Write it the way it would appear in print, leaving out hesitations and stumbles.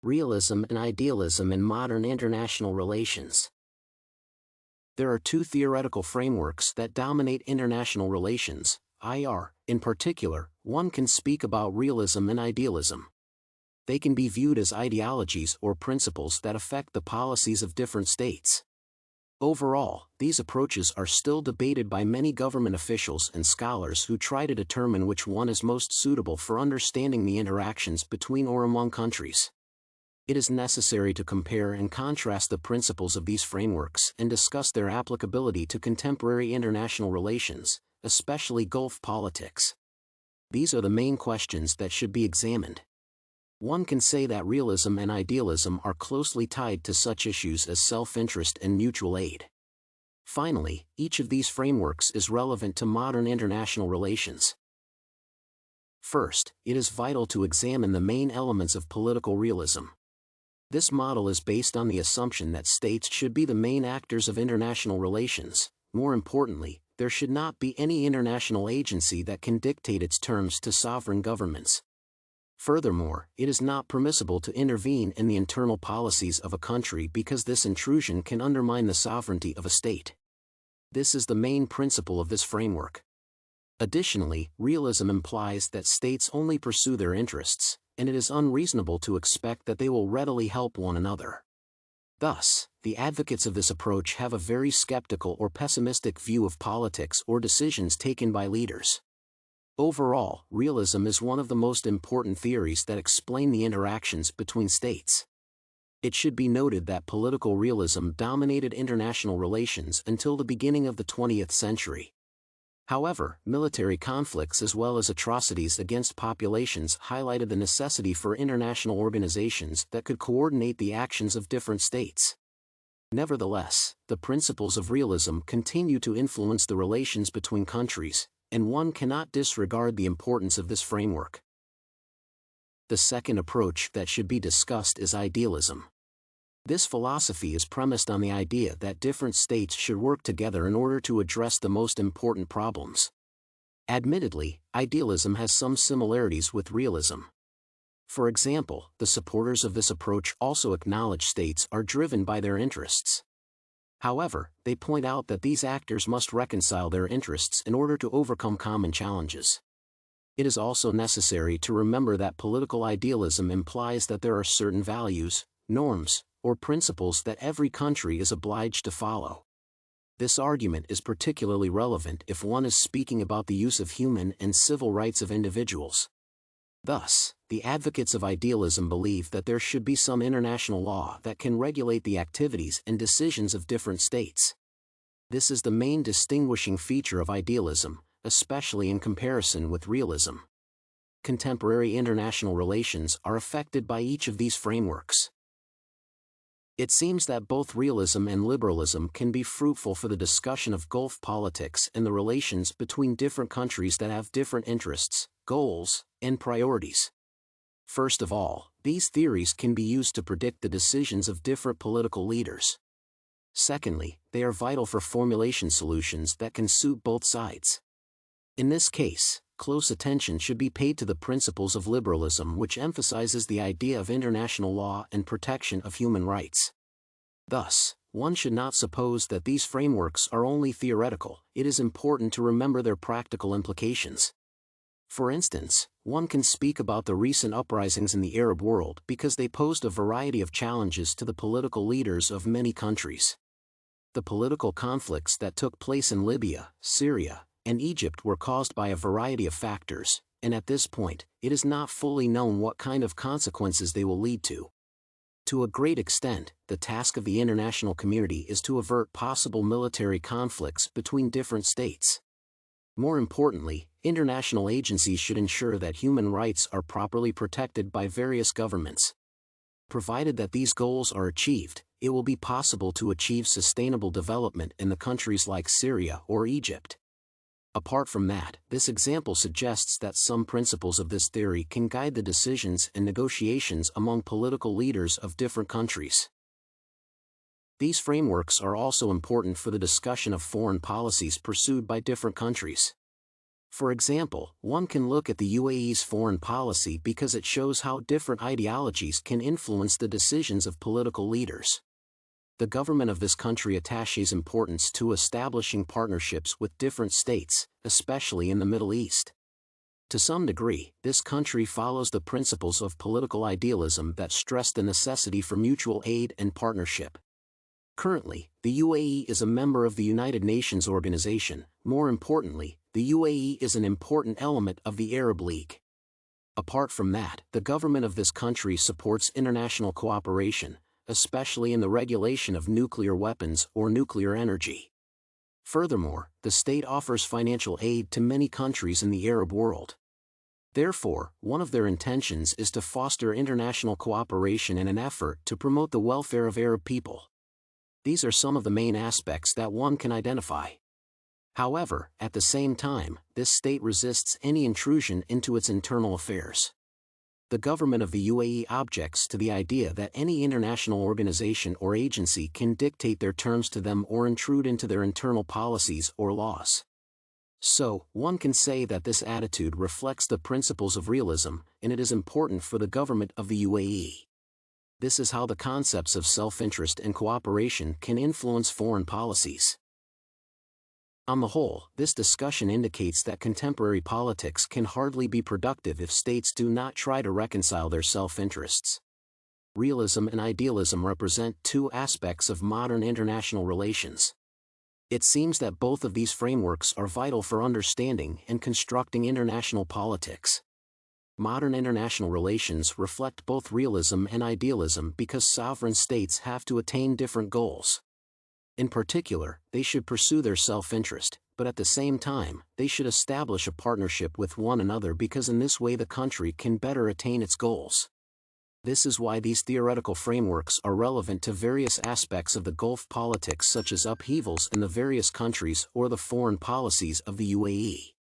Realism and Idealism in Modern International Relations. There are two theoretical frameworks that dominate international relations, IR. In particular, one can speak about realism and idealism. They can be viewed as ideologies or principles that affect the policies of different states. Overall, these approaches are still debated by many government officials and scholars who try to determine which one is most suitable for understanding the interactions between or among countries. It is necessary to compare and contrast the principles of these frameworks and discuss their applicability to contemporary international relations, especially Gulf politics. These are the main questions that should be examined. One can say that realism and idealism are closely tied to such issues as self-interest and mutual aid. Finally, each of these frameworks is relevant to modern international relations. First, it is vital to examine the main elements of political realism. This model is based on the assumption that states should be the main actors of international relations. More importantly, there should not be any international agency that can dictate its terms to sovereign governments. Furthermore, it is not permissible to intervene in the internal policies of a country because this intrusion can undermine the sovereignty of a state. This is the main principle of this framework. Additionally, realism implies that states only pursue their interests, and it is unreasonable to expect that they will readily help one another. Thus, the advocates of this approach have a very skeptical or pessimistic view of politics or decisions taken by leaders. Overall, realism is one of the most important theories that explain the interactions between states. It should be noted that political realism dominated international relations until the beginning of the 20th century. However, military conflicts as well as atrocities against populations highlighted the necessity for international organizations that could coordinate the actions of different states. Nevertheless, the principles of realism continue to influence the relations between countries, and one cannot disregard the importance of this framework. The second approach that should be discussed is idealism. This philosophy is premised on the idea that different states should work together in order to address the most important problems. Admittedly, idealism has some similarities with realism. For example, the supporters of this approach also acknowledge states are driven by their interests. However, they point out that these actors must reconcile their interests in order to overcome common challenges. It is also necessary to remember that political idealism implies that there are certain values, norms, or principles that every country is obliged to follow. This argument is particularly relevant if one is speaking about the use of human and civil rights of individuals. Thus, the advocates of idealism believe that there should be some international law that can regulate the activities and decisions of different states. This is the main distinguishing feature of idealism, especially in comparison with realism. Contemporary international relations are affected by each of these frameworks. It seems that both realism and liberalism can be fruitful for the discussion of Gulf politics and the relations between different countries that have different interests, goals, and priorities. First of all, these theories can be used to predict the decisions of different political leaders. Secondly, they are vital for formulation solutions that can suit both sides. In this case, close attention should be paid to the principles of liberalism, which emphasizes the idea of international law and protection of human rights. Thus, one should not suppose that these frameworks are only theoretical. It is important to remember their practical implications. For instance, one can speak about the recent uprisings in the Arab world because they posed a variety of challenges to the political leaders of many countries. The political conflicts that took place in Libya, Syria, and Egypt were caused by a variety of factors, and at this point, it is not fully known what kind of consequences they will lead to. To a great extent, the task of the international community is to avert possible military conflicts between different states. More importantly, international agencies should ensure that human rights are properly protected by various governments. Provided that these goals are achieved, it will be possible to achieve sustainable development in the countries like Syria or Egypt. Apart from that, this example suggests that some principles of this theory can guide the decisions and negotiations among political leaders of different countries. These frameworks are also important for the discussion of foreign policies pursued by different countries. For example, one can look at the UAE's foreign policy because it shows how different ideologies can influence the decisions of political leaders. The government of this country attaches importance to establishing partnerships with different states, especially in the Middle East. To some degree, this country follows the principles of political idealism that stress the necessity for mutual aid and partnership. Currently, the UAE is a member of the United Nations Organization. More importantly, the UAE is an important element of the Arab League. Apart from that, the government of this country supports international cooperation, especially in the regulation of nuclear weapons or nuclear energy. Furthermore, the state offers financial aid to many countries in the Arab world. Therefore, one of their intentions is to foster international cooperation in an effort to promote the welfare of Arab people. These are some of the main aspects that one can identify. However, at the same time, this state resists any intrusion into its internal affairs. The government of the UAE objects to the idea that any international organization or agency can dictate their terms to them or intrude into their internal policies or laws. So, one can say that this attitude reflects the principles of realism, and it is important for the government of the UAE. This is how the concepts of self-interest and cooperation can influence foreign policies. On the whole, this discussion indicates that contemporary politics can hardly be productive if states do not try to reconcile their self-interests. Realism and idealism represent two aspects of modern international relations. It seems that both of these frameworks are vital for understanding and constructing international politics. Modern international relations reflect both realism and idealism because sovereign states have to attain different goals. In particular, they should pursue their self-interest, but at the same time, they should establish a partnership with one another because in this way the country can better attain its goals. This is why these theoretical frameworks are relevant to various aspects of the Gulf politics such as upheavals in the various countries or the foreign policies of the UAE.